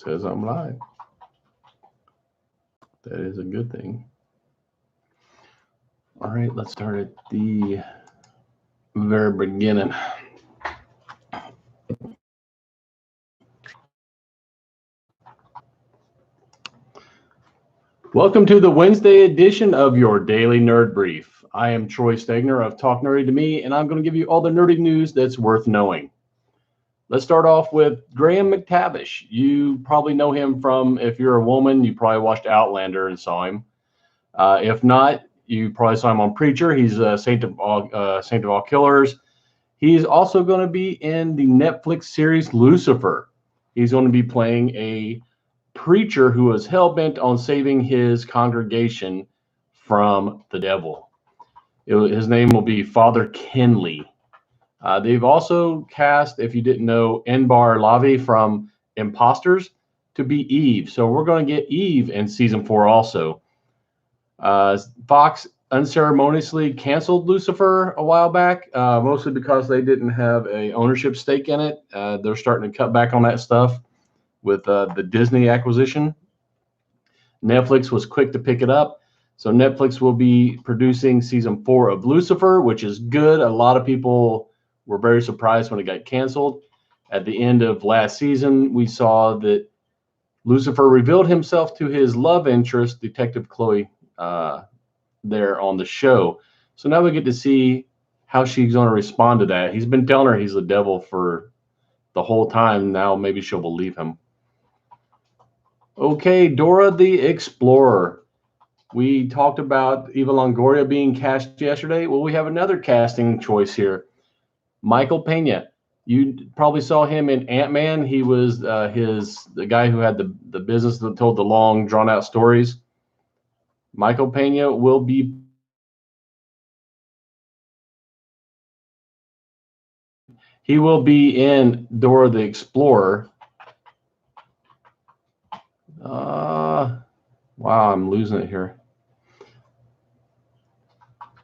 Says I'm live. That is a good thing. All right, let's start at the very beginning. Welcome to the Wednesday edition of your Daily Nerd Brief. I am Troy Stegner of Talk Nerdy to Me, and I'm going to give you all the nerdy news that's worth knowing. Let's start off with Graham McTavish. You probably know him from, if you're a woman, you probably watched Outlander and saw him. If not, you probably saw him on Preacher. He's a Saint of All Killers. He's also going to be in the Netflix series Lucifer. He's going to be playing a preacher who is hell-bent on saving his congregation from the devil. His name will be Father Kenley. They've also cast, if you didn't know, Enbar Lavi from Imposters to be Eve. So we're going to get Eve in season 4 also. Fox unceremoniously canceled Lucifer a while back, mostly because they didn't have a ownership stake in it. They're starting to cut back on that stuff with the Disney acquisition. Netflix was quick to pick it up. So Netflix will be producing season 4 of Lucifer, which is good. A lot of people were very surprised when it got canceled. At the end of last season, we saw that Lucifer revealed himself to his love interest, Detective Chloe, there on the show. So now we get to see how she's going to respond to that. He's been telling her he's the devil for the whole time. Now maybe she'll believe him. Okay, Dora the Explorer. We talked about Eva Longoria being cast yesterday. Well, we have another casting choice here. Michael Pena. You probably saw him in Ant-Man. He was the guy who had the business that told the long, drawn-out stories. Michael Pena will be in Dora the Explorer. Wow, I'm losing it here.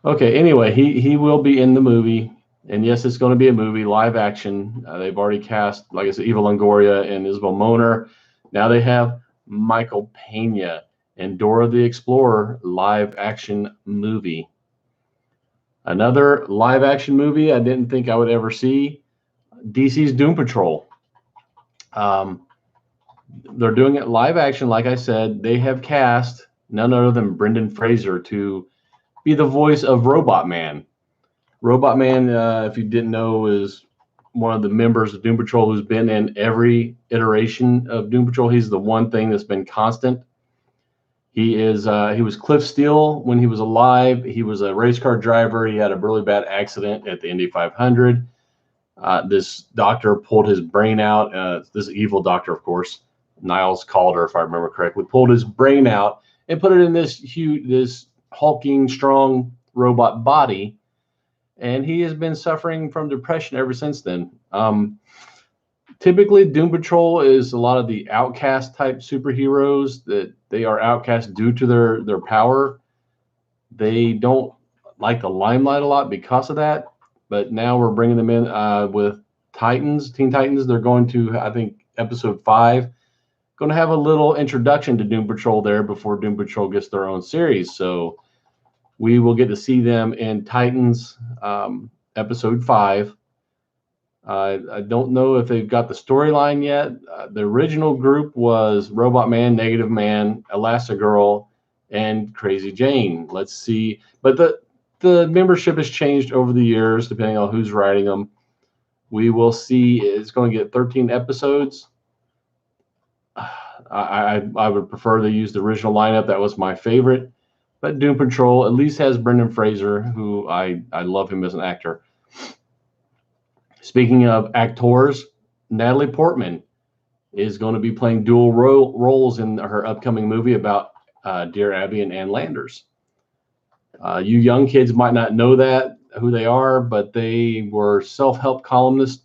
Okay, anyway, he will be in the movie. And yes, it's going to be a movie, live action. They've already cast, like I said, Eva Longoria and Isabel Moner. Now they have Michael Pena in Dora the Explorer live action movie. Another live action movie I didn't think I would ever see, DC's Doom Patrol. They're doing it live action, like I said. They have cast none other than Brendan Fraser to be the voice of Robot Man. Robot Man, if you didn't know, is one of the members of Doom Patrol who's been in every iteration of Doom Patrol. He's the one thing that's been constant. He was Cliff Steele when he was alive. He was a race car driver. He had a really bad accident at the Indy 500. This doctor pulled his brain out. This evil doctor, of course, Niles Calder, if I remember correctly, pulled his brain out and put it in this hulking, strong robot body. And he has been suffering from depression ever since then. Typically, Doom Patrol is a lot of the outcast type superheroes that they are outcast due to their power. They don't like the limelight a lot because of that. But now we're bringing them in with Titans, Teen Titans. They're going to, I think, episode 5. Going to have a little introduction to Doom Patrol there before Doom Patrol gets their own series. So we will get to see them in Titans episode 5. I don't know if they've got the storyline yet. The original group was Robot Man, Negative Man, Elastigirl, and Crazy Jane. Let's see. But the membership has changed over the years, depending on who's writing them. We will see. It's going to get 13 episodes. I would prefer they use the original lineup. That was my favorite. But Doom Patrol at least has Brendan Fraser, who I love him as an actor. Speaking of actors, Natalie Portman is going to be playing dual roles in her upcoming movie about Dear Abby and Ann Landers. You young kids might not know who they are, but they were self-help columnists,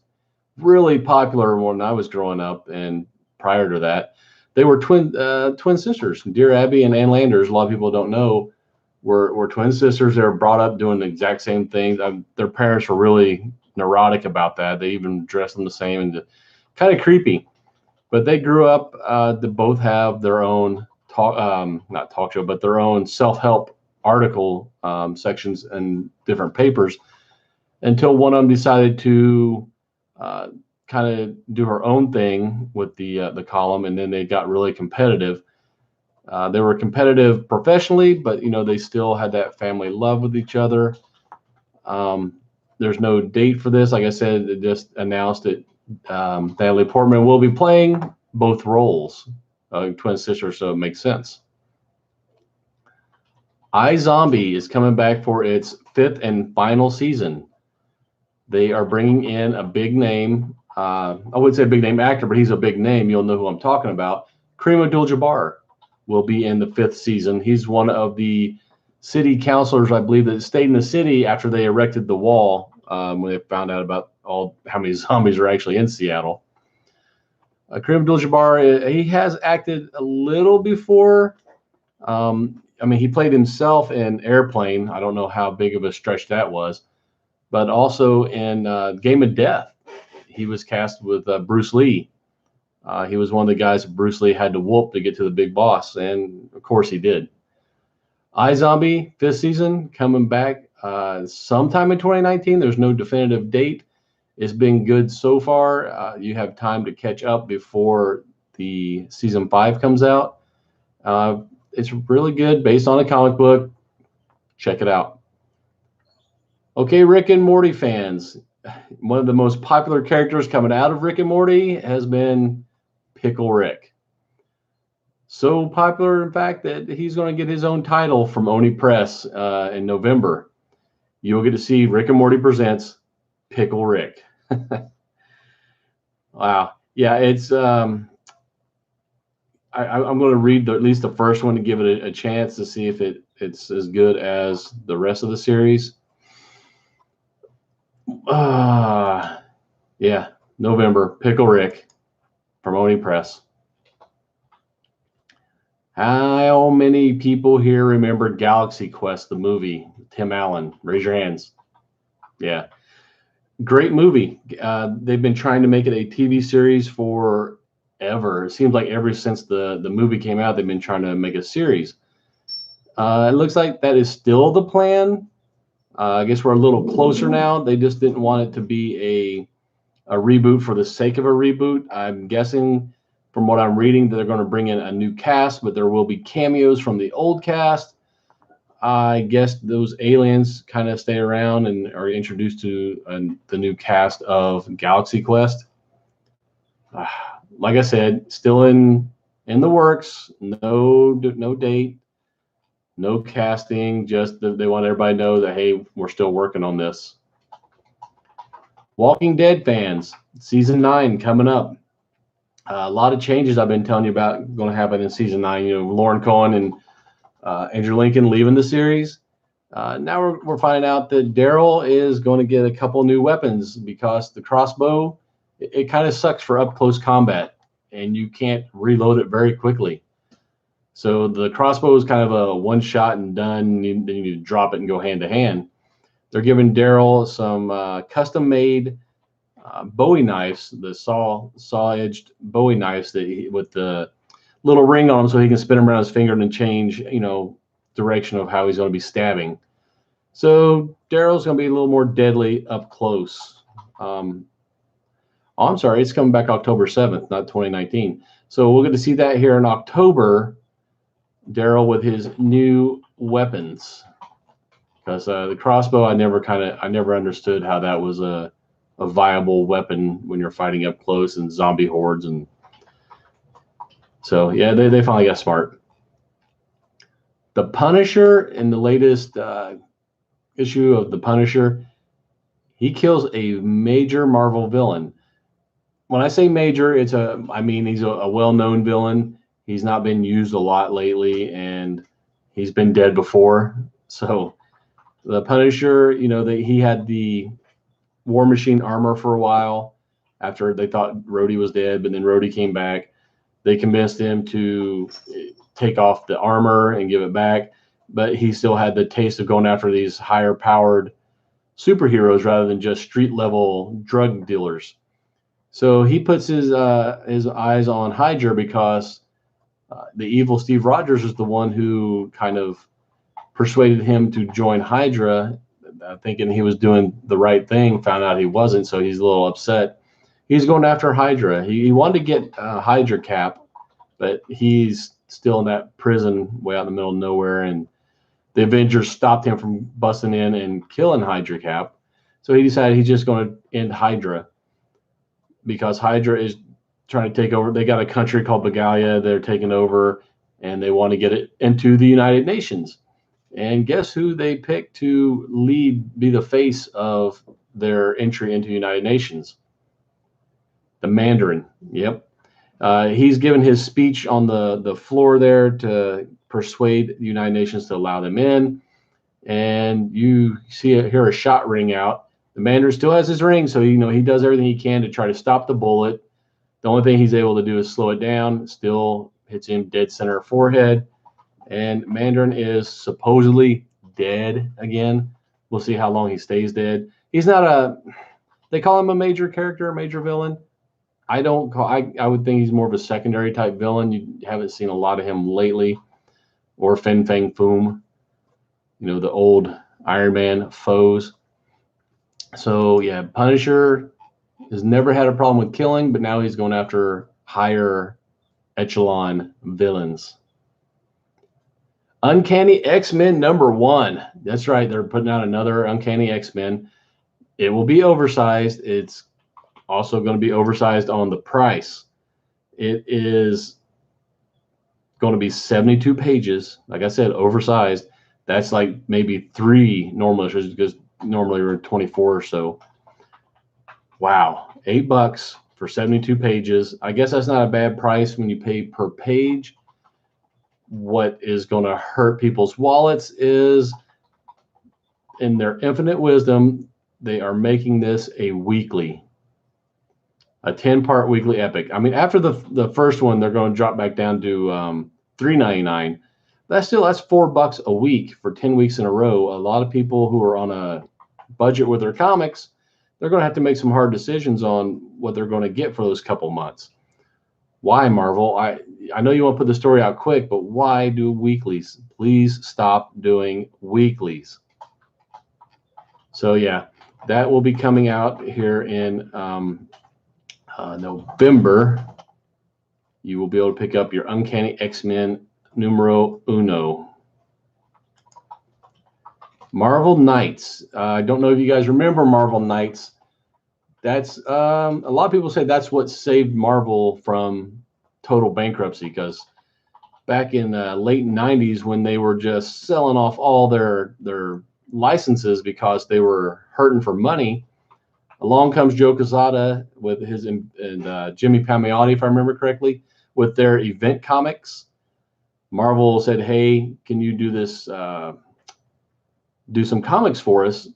really popular when I was growing up, and prior to that, they were twin sisters. Dear Abby and Ann Landers, a lot of people don't know, were twin sisters. They were brought up doing the exact same things. Their parents were really neurotic about that. They even dressed them the same and kind of creepy. But they grew up to both have their own not talk show, but their own self-help article sections and different papers until one of them decided to kind of do her own thing with the column, and then they got really competitive. They were competitive professionally, but they still had that family love with each other. There's no date for this. Like I said, it just announced that Natalie Portman will be playing both roles, twin sisters, so it makes sense. iZombie is coming back for its 5th and final season. They are bringing in a big name. I wouldn't say a big name actor, but he's a big name. You'll know who I'm talking about. Kareem Abdul-Jabbar will be in the 5th season. He's one of the city councilors, I believe, that stayed in the city after they erected the wall when they found out about how many zombies are actually in Seattle. Kareem Abdul-Jabbar, he has acted a little before. He played himself in Airplane. I don't know how big of a stretch that was. But also in Game of Death, he was cast with Bruce Lee. He was one of the guys that Bruce Lee had to whoop to get to the big boss, and of course he did. iZombie, 5th season, coming back sometime in 2019. There's no definitive date. It's been good so far. You have time to catch up before the season 5 comes out. It's really good, based on a comic book. Check it out. Okay, Rick and Morty fans. One of the most popular characters coming out of Rick and Morty has been Pickle Rick. So popular, in fact, that he's going to get his own title from Oni Press in November. You'll get to see Rick and Morty Presents Pickle Rick. Wow. Yeah, it's I'm going to read at least the first one to give it a chance to see if it's as good as the rest of the series. Yeah, November, Pickle Rick from Oni Press. How many people here remember Galaxy Quest, the movie? Tim Allen, raise your hands. Yeah, great movie. They've been trying to make it a TV series forever. It seems like ever since the movie came out, they've been trying to make a series. It looks like that is still the plan. I guess we're a little closer now. They just didn't want it to be a reboot for the sake of a reboot. I'm guessing from what I'm reading that they're going to bring in a new cast, but there will be cameos from the old cast. I guess those aliens kind of stay around and are introduced to the new cast of Galaxy Quest. Like I said, still in the works. No date. No casting, just they want everybody to know that, hey, we're still working on this. Walking Dead fans, season 9 coming up. A lot of changes I've been telling you about going to happen in season 9. Lauren Cohen and Andrew Lincoln leaving the series. Now we're finding out that Daryl is going to get a couple new weapons because the crossbow, it kind of sucks for up close combat, and you can't reload it very quickly. So the crossbow is kind of a one shot and done. Then you need to drop it and go hand to hand. They're giving Daryl some custom made Bowie knives, the saw edged Bowie knives with the little ring on them, so he can spin them around his finger and then change direction of how he's going to be stabbing. So Daryl's going to be a little more deadly up close. I'm sorry, it's coming back October 7th, not 2019. So we'll get to see that here in October. Daryl with his new weapons, because the crossbow, I never understood how that was a viable weapon when you're fighting up close and zombie hordes. And so yeah, they finally got smart. The Punisher, in the latest issue of the Punisher, he kills a major Marvel villain. When I say major, he's a well-known villain. He's not been used a lot lately, and he's been dead before. So the Punisher, he had the War Machine armor for a while after they thought Rhodey was dead, but then Rhodey came back. They convinced him to take off the armor and give it back, but he still had the taste of going after these higher-powered superheroes rather than just street-level drug dealers. So he puts his eyes on Hydra because the evil Steve Rogers is the one who kind of persuaded him to join Hydra, thinking he was doing the right thing. Found out he wasn't, so he's a little upset. He's going after Hydra. He wanted to get Hydra Cap, but he's still in that prison way out in the middle of nowhere, and the Avengers stopped him from busting in and killing Hydra Cap. So he decided he's just going to end Hydra because Hydra is trying to take over. They got a country called Begalia they're taking over, and they want to get it into the United Nations. And guess who they picked to be the face of their entry into the United Nations? The Mandarin. Yep. He's given his speech on the floor there to persuade the United Nations to allow them in. And you hear a shot ring out. The Mandarin still has his ring, so he does everything he can to try to stop the bullet. The only thing he's able to do is slow it down. Still hits him dead center forehead. And Mandarin is supposedly dead again. We'll see how long he stays dead. He's not they call him a major character, a major villain. I would think he's more of a secondary type villain. You haven't seen a lot of him lately. Or Fin Fang Foom, the old Iron Man foes. So yeah, Punisher has never had a problem with killing, but now he's going after higher echelon villains. Uncanny X-Men #1. That's right. They're putting out another Uncanny X-Men. It will be oversized. It's also going to be oversized on the price. It is going to be 72 pages. Like I said, oversized. That's like maybe 3 normal issues because normally we're 24 or so. Wow. $8 for 72 pages. I guess that's not a bad price when you pay per page. What is going to hurt people's wallets is, in their infinite wisdom, they are making this a 10-part weekly epic. I mean, after the first one, they're going to drop back down to $3.99. That's $4 a week for 10 weeks in a row. A lot of people who are on a budget with their comics, they're going to have to make some hard decisions on what they're going to get for those couple months. Why, Marvel? I know you want to put the story out quick, but why do weeklies? Please stop doing weeklies. So yeah, that will be coming out here in November. You will be able to pick up your Uncanny X-Men #1. Marvel Knights. I don't know if you guys remember Marvel Knights. That's a lot of people say that's what saved Marvel from total bankruptcy, because back in the late 90s, when they were just selling off all their licenses because they were hurting for money, along comes Joe Quesada with his and Jimmy Palmiotti, if I remember correctly, with their event comics. Marvel said, hey, can you do this, do some comics for us?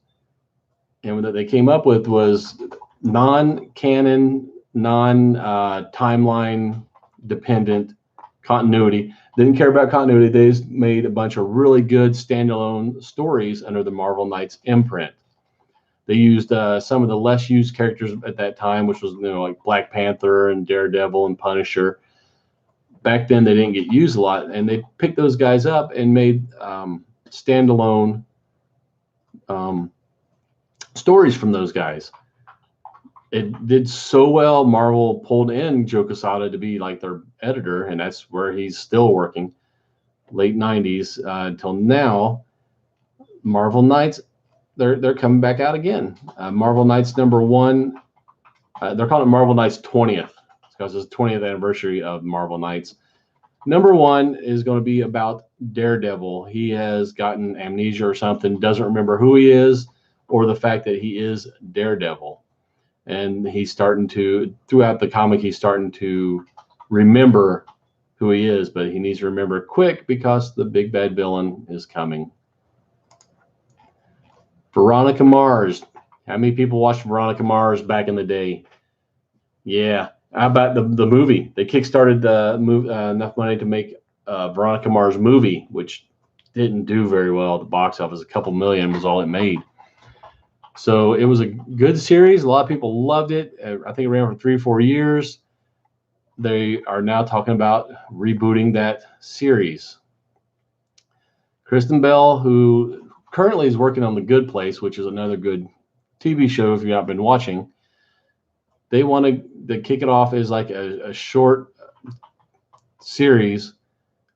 And what they came up with was non-canon, non-timeline dependent continuity. Didn't care about continuity. They just made a bunch of really good standalone stories under the Marvel Knights imprint. They used some of the less used characters at that time, which was like Black Panther and Daredevil and Punisher. Back then, they didn't get used a lot, and they picked those guys up and made standalone stories from those guys. It did so well, Marvel pulled in Joe Quesada to be like their editor, and that's where he's still working. Late 90s until now. Marvel Knights, they're coming back out again. Marvel Knights #1. They're calling it Marvel Knights 20th because it's the 20th anniversary of Marvel Knights. #1 is going to be about Daredevil. He has gotten amnesia or something, doesn't remember who he is or the fact that he is Daredevil. And he's starting to, throughout the comic, he's starting to remember who he is, but he needs to remember quick because the big bad villain is coming. Veronica Mars. How many people watched Veronica Mars back in the day? Yeah. How about the movie? They kickstarted enough money to make Veronica Mars movie, which didn't do very well at the box office. A couple million was all it made. So it was a good series. A lot of people loved it. I think it ran for 3 or 4 years. They are now talking about rebooting that series. Kristen Bell, who currently is working on The Good Place, which is another good TV show if you've not been watching, they want to kick it off as like a short series,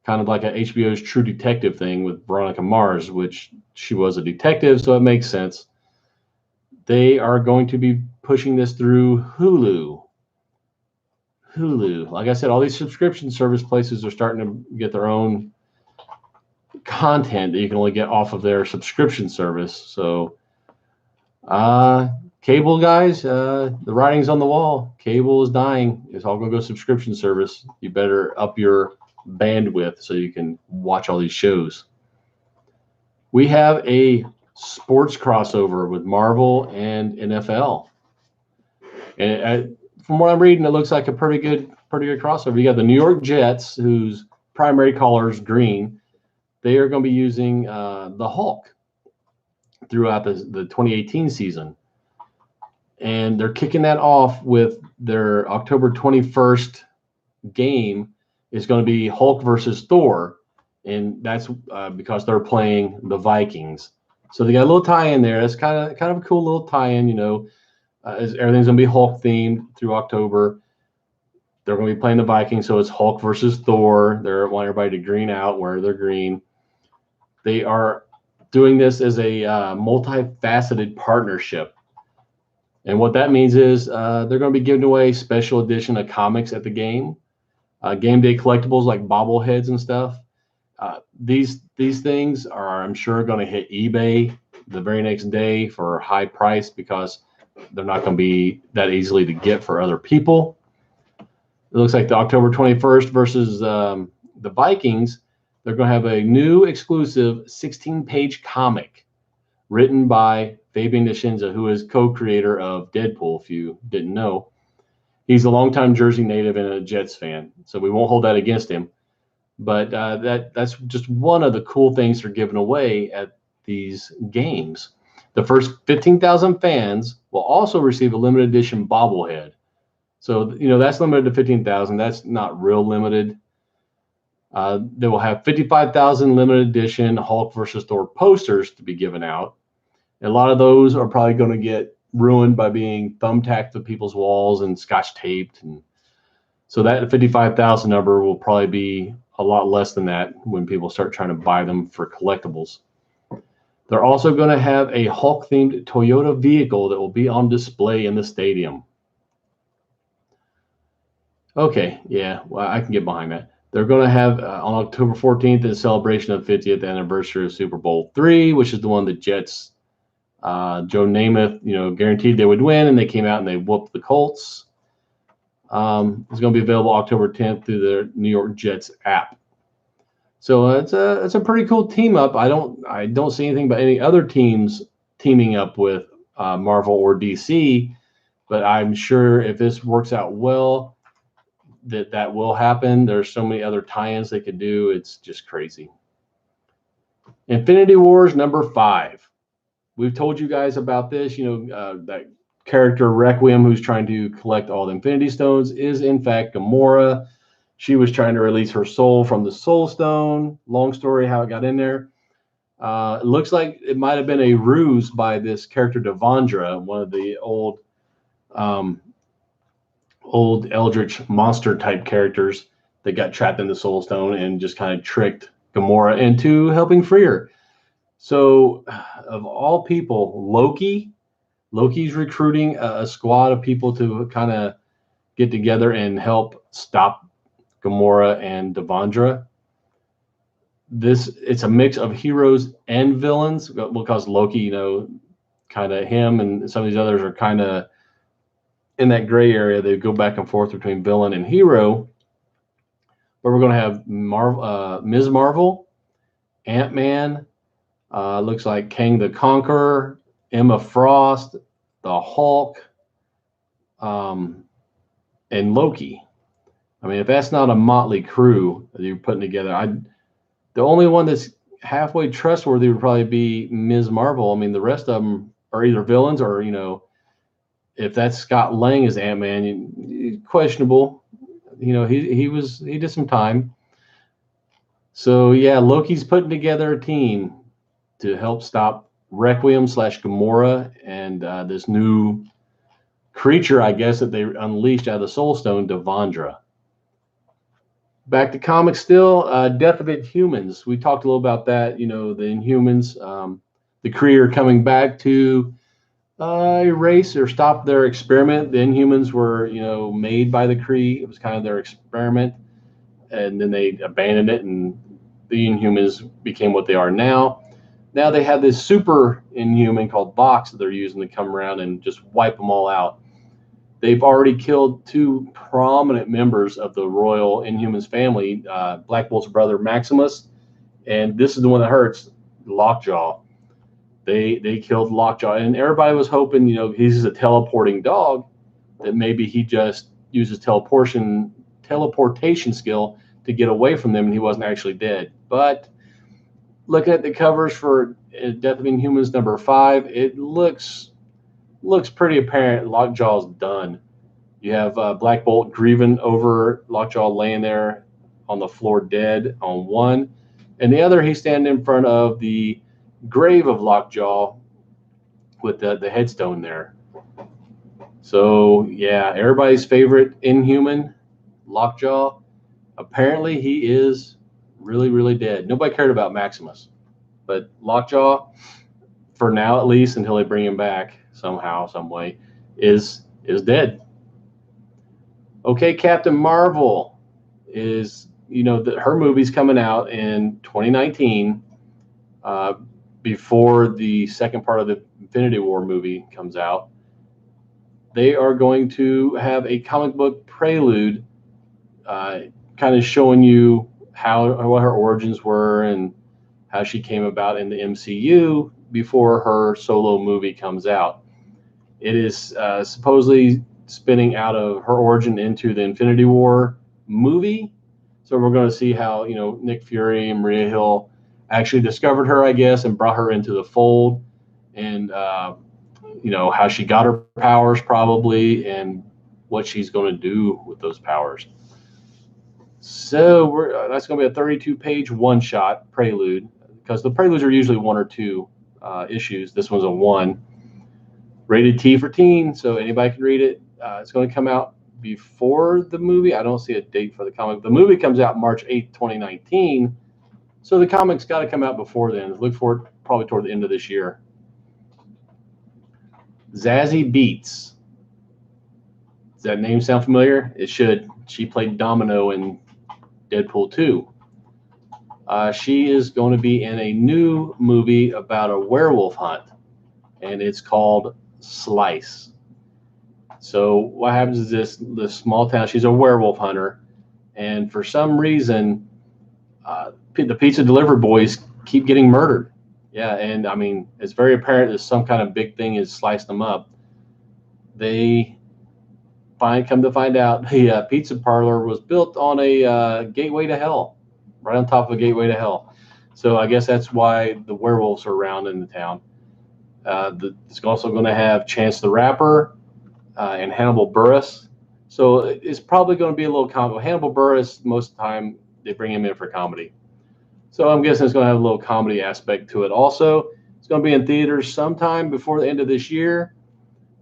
kind of like a HBO's True Detective thing with Veronica Mars, which she was a detective, so it makes sense. They are going to be pushing this through Hulu. Like I said, all these subscription service places are starting to get their own content that you can only get off of their subscription service. So, cable guys, the writing's on the wall. Cable is dying. It's all going to go subscription service. You better up your bandwidth so you can watch all these shows. We have a sports crossover with Marvel and NFL. And from what I'm reading, it looks like a pretty good crossover. You got the New York Jets, whose primary color is green. They are going to be using the Hulk throughout the 2018 season. And they're kicking that off with their October 21st game is going to be Hulk versus Thor. And that's because they're playing the Vikings. So they got a little tie-in there. That's kind of a cool little tie-in, you know. Everything's going to be Hulk themed through October. They're going to be playing the Vikings, so it's Hulk versus Thor. They want everybody to green out where they're green. They are doing this as a multifaceted partnership. And what that means is they're going to be giving away special edition of comics at the game, game day collectibles like bobbleheads and stuff. These things are, I'm sure, going to hit eBay the very next day for a high price because they're not going to be that easily to get for other people. It looks like the October 21st versus the Vikings, they're going to have a new exclusive 16-page comic written by Fabian Nicieza, who is co-creator of Deadpool, if you didn't know. He's a longtime Jersey native and a Jets fan, so we won't hold that against him. But that's just one of the cool things they're giving away at these games. The first 15,000 fans will also receive a limited edition bobblehead. So, you know, that's limited to 15,000. That's not real limited. They will have 55,000 limited edition Hulk versus Thor posters to be given out. And a lot of those are probably going to get ruined by being thumbtacked to people's walls and scotch taped. And so that 55,000 number will probably be a lot less than that when people start trying to buy them for collectibles. They're also going to have a Hulk-themed Toyota vehicle that will be on display in the stadium. Okay, yeah, well, I can get behind that. They're going to have on October 14th in celebration of 50th anniversary of Super Bowl III, which is the one the Jets, Joe Namath, you know, guaranteed they would win, and they came out and they whooped the Colts. It's going to be available October 10th through the New York Jets app. So it's a pretty cool team up. I don't see anything but any other teams teaming up with Marvel or DC, but I'm sure if this works out well, that will happen. There's so many other tie-ins they could do. It's just crazy. Infinity Wars #5. We've told you guys about this. You know, that character Requiem, who's trying to collect all the Infinity Stones, is in fact Gamora. She was trying to release her soul from the Soul Stone. Long story how it got in there. It looks like it might have been a ruse by this character Devondra, one of the old Eldritch monster type characters that got trapped in the Soul Stone and just kind of tricked Gamora into helping free her. So, of all people, Loki's recruiting a squad of people to kind of get together and help stop Gamora and Devondra. It's a mix of heroes and villains because Loki, you know, kind of him and some of these others are kind of in that gray area. They go back and forth between villain and hero. But we're going to have Ms. Marvel, Ant-Man, looks like Kang the Conqueror, Emma Frost, the Hulk, and Loki. I mean, if that's not a motley crew that you're putting together, the only one that's halfway trustworthy would probably be Ms. Marvel. I mean, the rest of them are either villains or, if that's Scott Lang as Ant-Man, questionable. He did some time. So yeah, Loki's putting together a team to help stop Requiem / Gamora and this new creature, I guess, that they unleashed out of the Soul Stone, Devondra. Back to comics still, Death of Inhumans. We talked a little about that, the Inhumans, the Kree are coming back to erase or stop their experiment. The Inhumans were, made by the Kree. It was kind of their experiment. And then they abandoned it, and the Inhumans became what they are now. Now they have this super Inhuman called Vox that they're using to come around and just wipe them all out. They've already killed 2 prominent members of the Royal Inhumans family, Black Bolt's brother Maximus, and this is the one that hurts, LockJaw. They killed LockJaw, and everybody was hoping, he's a teleporting dog, that maybe he just uses teleportation skill to get away from them, and he wasn't actually dead. But looking at the covers for Death of Inhumans number 5, it looks pretty apparent LockJaw's done. You have Black Bolt grieving over LockJaw laying there on the floor dead on one, and the other he's standing in front of the grave of LockJaw with the headstone there. So yeah, everybody's favorite Inhuman, LockJaw. Apparently he is really, really dead. Nobody cared about Maximus, but LockJaw, for now at least, until they bring him back somehow, some way, is dead. Okay, Captain Marvel is, her movie's coming out in 2019, before the second part of the Infinity War movie comes out. They are going to have a comic book prelude, kind of showing you what her origins were and how she came about in the MCU before her solo movie comes out. It is supposedly spinning out of her origin into the Infinity War movie. So we're going to see how, Nick Fury and Maria Hill actually discovered her, I guess, and brought her into the fold, and, how she got her powers probably, and what she's going to do with those powers. So that's going to be a 32-page one-shot prelude, because the preludes are usually 1 or 2 issues. This one's a 1. Rated T for teen, so anybody can read it. It's going to come out before the movie. I don't see a date for the comic. The movie comes out March 8th, 2019, so the comic's got to come out before then. Look for it probably toward the end of this year. Zazie Beetz. Does that name sound familiar? It should. She played Domino in Deadpool 2. She is going to be in a new movie about a werewolf hunt, and it's called Slice. So what happens is this small town, she's a werewolf hunter, and for some reason, the pizza delivery boys keep getting murdered. Yeah, and I mean, it's very apparent that some kind of big thing has sliced them up. They come to find out the pizza parlor was built on a gateway to hell, right on top of a gateway to hell. So I guess that's why the werewolves are around in the town. It's also going to have Chance the Rapper and Hannibal Buress. So it's probably going to be a little comedy. Hannibal Buress, most of the time, they bring him in for comedy. So I'm guessing it's going to have a little comedy aspect to it also. It's going to be in theaters sometime before the end of this year.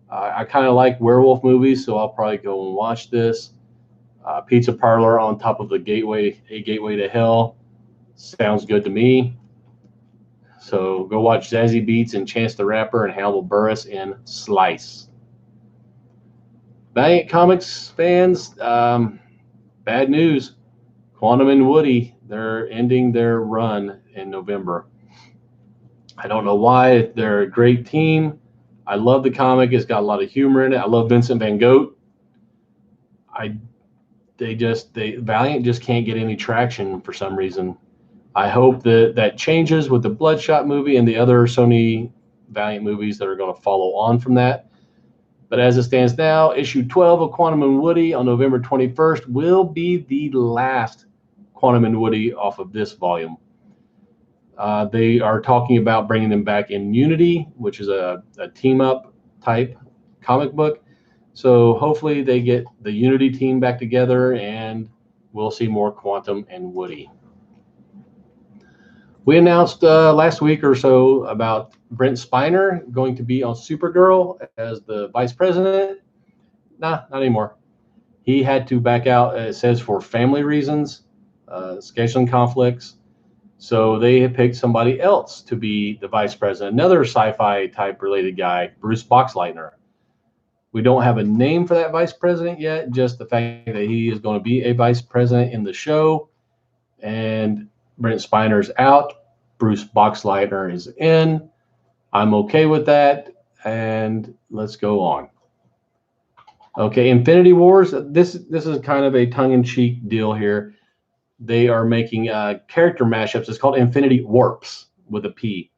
I kind of like werewolf movies, so I'll probably go and watch this. Pizza parlor on top of a gateway to hell. Sounds good to me. So go watch Zazie Beetz and Chance the Rapper and Hannibal Buress in Slice. Valiant Comics fans, bad news. Quantum and Woody, they're ending their run in November. I don't know why. They're a great team. I love the comic. It's got a lot of humor in it. I love Vincent Van Gogh. Valiant just can't get any traction for some reason. I hope that changes with the Bloodshot movie and the other Sony Valiant movies that are going to follow on from that. But as it stands now, issue 12 of Quantum and Woody on November 21st will be the last Quantum and Woody off of this volume. They are talking about bringing them back in Unity, which is a team-up type comic book. So hopefully they get the Unity team back together, and we'll see more Quantum and Woody. We announced last week or so about Brent Spiner going to be on Supergirl as the vice president. Nah, not anymore. He had to back out, it says, for family reasons, scheduling conflicts. So they have picked somebody else to be the vice president, another sci-fi type related guy, Bruce Boxleitner. We don't have a name for that vice president yet, just the fact that he is going to be a vice president in the show. And Brent Spiner's out. Bruce Boxleitner is in. I'm okay with that. And let's go on. Okay, Infinity Wars. This is kind of a tongue-in-cheek deal here. They are making character mashups. It's called Infinity Warps with a P.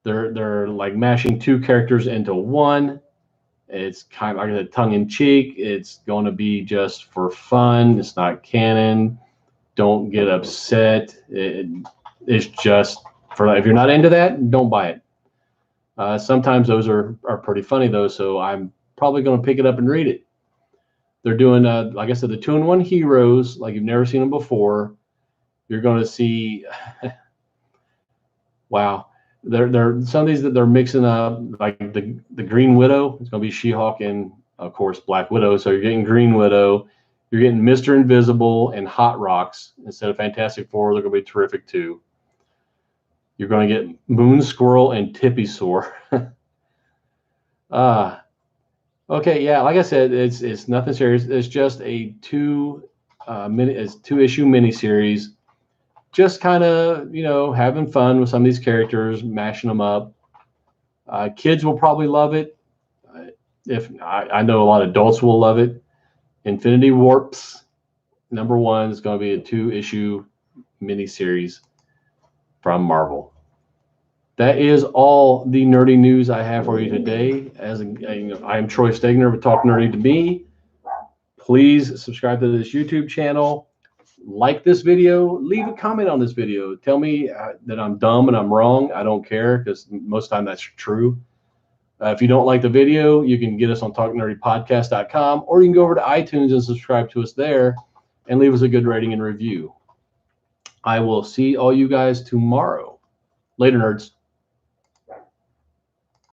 They're like mashing two characters into one. It's kind of like a tongue-in-cheek. It's going to be just for fun. It's not canon. Don't get upset. It's just for, if you're not into that, don't buy it. Sometimes those are pretty funny though, so I'm probably going to pick it up and read it. They're doing, like I said, the 2-in-1 heroes, like you've never seen them before. You're going to see, wow. They're some of these that they're mixing up, like the Green Widow. It's going to be She-Hulk and, of course, Black Widow. So you're getting Green Widow. You're getting Mr. Invisible and Hot Rocks instead of Fantastic Four. They're going to be terrific too. You're going to get Moon Squirrel and Tippy Sore. Okay, yeah, like I said, it's nothing serious. It's just a two-issue miniseries. Just kind of, having fun with some of these characters, mashing them up. Kids will probably love it. I know a lot of adults will love it. Infinity Warps #1 is going to be a 2-issue miniseries from Marvel. That is all the nerdy news I have for you today. I am Troy Stegner with Talk Nerdy to Me. Please subscribe to this YouTube channel. Like this video. Leave a comment on this video. Tell me that I'm dumb and I'm wrong. I don't care, because most of the time that's true. If you don't like the video, you can get us on talknerdypodcast.com, or you can go over to iTunes and subscribe to us there and leave us a good rating and review. I will see all you guys tomorrow. Later, nerds.